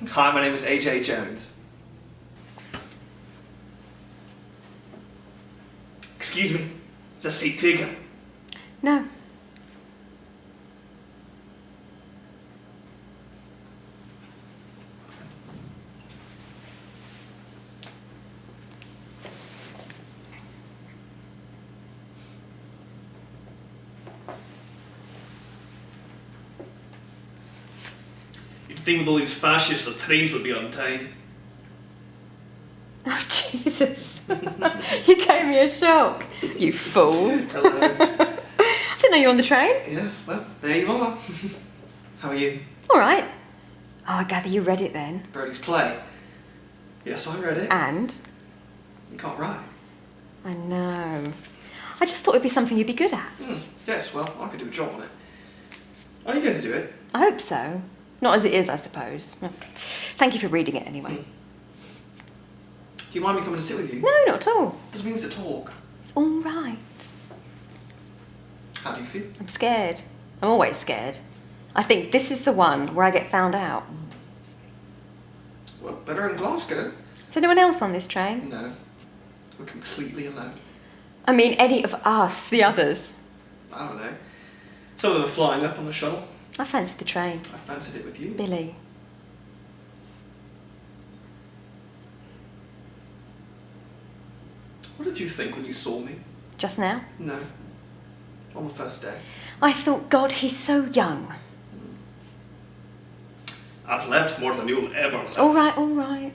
Hi, my name is AJ Jones. Excuse me, is that seat taken? No. You'd think with all these fascists the trains would be on time. Oh, Jesus. You gave me a shock. You fool. Hello. I didn't know you were on the train. Yes, well, there you are. How are you? All right. Oh, I gather you read it then. Brodie's play. Yes, I read it. And? You can't write. I know. I just thought it'd be something you'd be good at. Yes, well, I could do a job on it. Are you going to do it? I hope so. Not as it is, I suppose. Thank you for reading it anyway. Do you mind me coming to sit with you? No, not at all. Doesn't mean we have to talk. It's all right. How do you feel? I'm scared. I'm always scared. I think this is the one where I get found out. Well, better in Glasgow. Is anyone else on this train? No. We're completely alone. I mean, any of us, the others. I don't know. Some of them are flying up on the shuttle. I fancied the train. I fancied it with you. Billy. What did you think when you saw me? Just now? No. On the first day. I thought, God, he's so young. I've lived more than you'll ever live. All right, all right.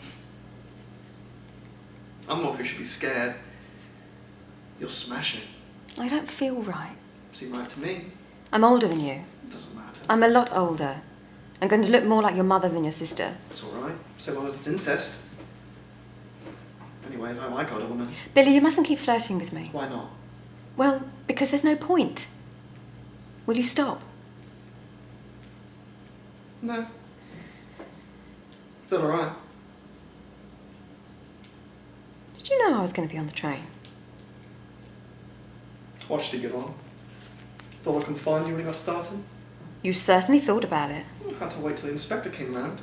I'm not who should be scared. You'll smash it. I don't feel right. Seem right to me. I'm older than you. It doesn't matter. I'm a lot older. I'm going to look more like your mother than your sister. It's alright, so long as it's incest. Anyways, I like older women. Billy, you mustn't keep flirting with me. Why not? Well, because there's no point. Will you stop? No. Is that alright? Did you know I was going to be on the train? Watched you get on. Thought I couldn't find you when you got started. You certainly thought about it. I had to wait till the inspector came round.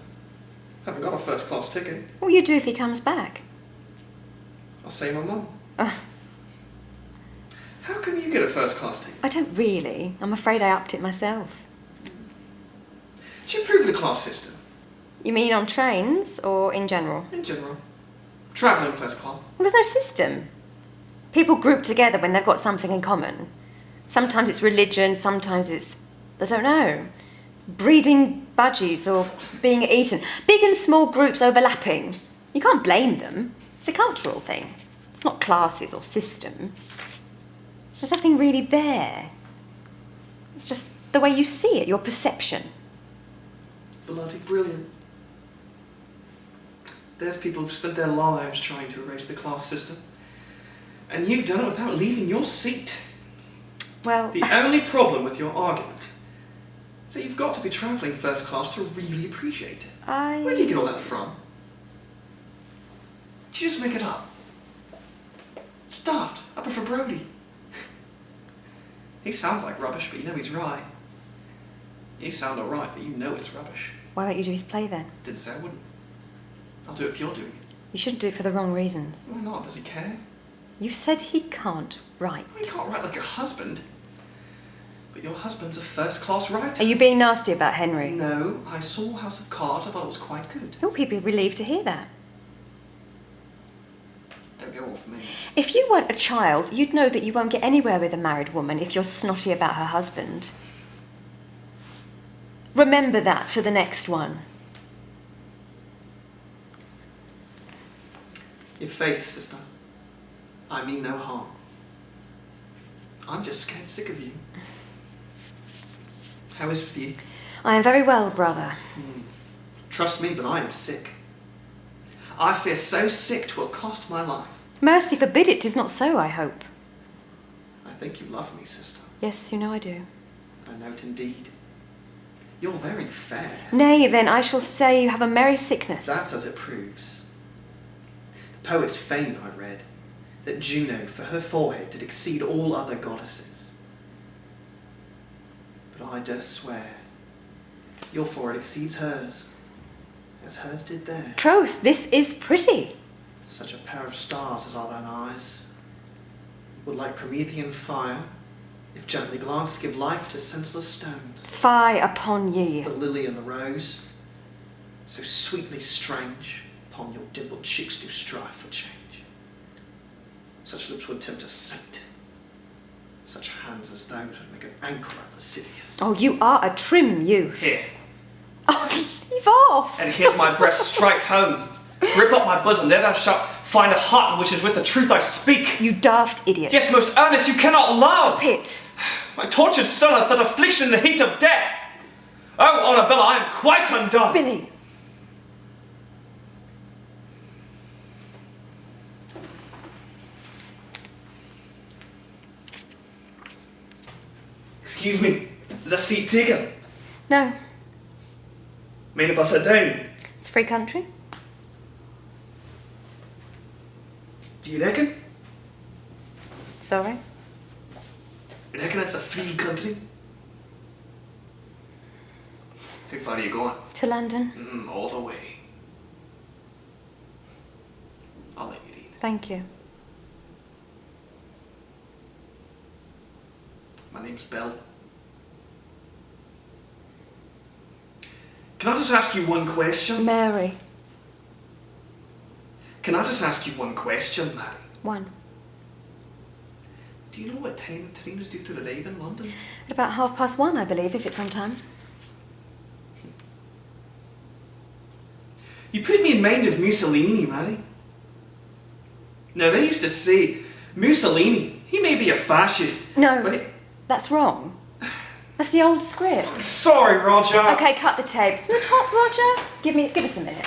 Haven't got a first class ticket. What will you do if he comes back? I'll say my mum. Uh, How come you get a first class ticket? I don't really. I'm afraid I upped it myself. Did you improve the class system? You mean on trains or in general? In general. Travelling first class. Well, there's no system. People group together when they've got something in common. Sometimes it's religion, sometimes it's, I don't know, breeding budgies or being eaten. Big and small groups overlapping. You can't blame them. It's a cultural thing. It's not classes or system. There's nothing really there. It's just the way you see it, your perception. Bloody brilliant. There's people who've spent their lives trying to erase the class system. And you've done it without leaving your seat. Well, The only problem with your argument is that you've got to be travelling first class to really appreciate it. Where do you get all that from? Did you just make it up? It's daft. I prefer Brodie. He sounds like rubbish, but you know he's right. You sound alright, but you know it's rubbish. Why won't you do his play then? Didn't say I wouldn't. I'll do it if you're doing it. You shouldn't do it for the wrong reasons. Why not? Does he care? You said he can't write. Well, he can't write like your husband. But your husband's a first-class writer. Are you being nasty about Henry? No, I saw House of Cards. I thought it was quite good. You'll be relieved to hear that. Don't go off me. If you weren't a child, you'd know that you won't get anywhere with a married woman if you're snotty about her husband. Remember that for the next one. Your faith, sister. I mean no harm. I'm just scared sick of you. How is it with you? I am very well, brother. Trust me, but I am sick. I fear so sick 'twill cost my life. Mercy forbid it is not so, I hope. I think you love me, sister. Yes, you know I do. I know it indeed. You're very fair. Nay, then, I shall say you have a merry sickness. That's as it proves. The poet's fame, I read, that Juno for her forehead did exceed all other goddesses. But I durst swear, your forehead exceeds hers, as hers did there. Troth, this is pretty. Such a pair of stars as are thine eyes. Would like Promethean fire, if gently glanced, give life to senseless stones. Fie upon ye. The lily and the rose, so sweetly strange, upon your dimpled cheeks do strive for change. Such lips would tempt a saint. Such hands as those would make an anchor at Lascivious. Oh, you are a trim youth. Here, Oh, leave off. and here's my breast, strike home. Rip up my bosom, there thou shalt find a heart in which is with the truth I speak. You daft idiot. Yes, most earnest, you cannot love. Pit. My tortured soul hath felt affliction in the heat of death. Oh, Annabella, I am quite undone. Billy. Excuse me, is a seat taken? No, Mind if I sit down? it's a free country. Do you reckon? Sorry. You reckon it's a free country? How far are you going? To London. All the way. I'll let you read. Thank you. My name's Bill. Can I just ask you one question? Mary. Can I just ask you one question, Mary? One. Do you know what time the train is due to arrive in London? At about 1:30, I believe, if it's on time. You put me in mind of Mussolini, Mary. Now, they used to say, Mussolini, he may be a fascist. No, But that's wrong. That's the old script. sorry, Roger. Okay, cut the tape. From the top, Roger. Give us a minute.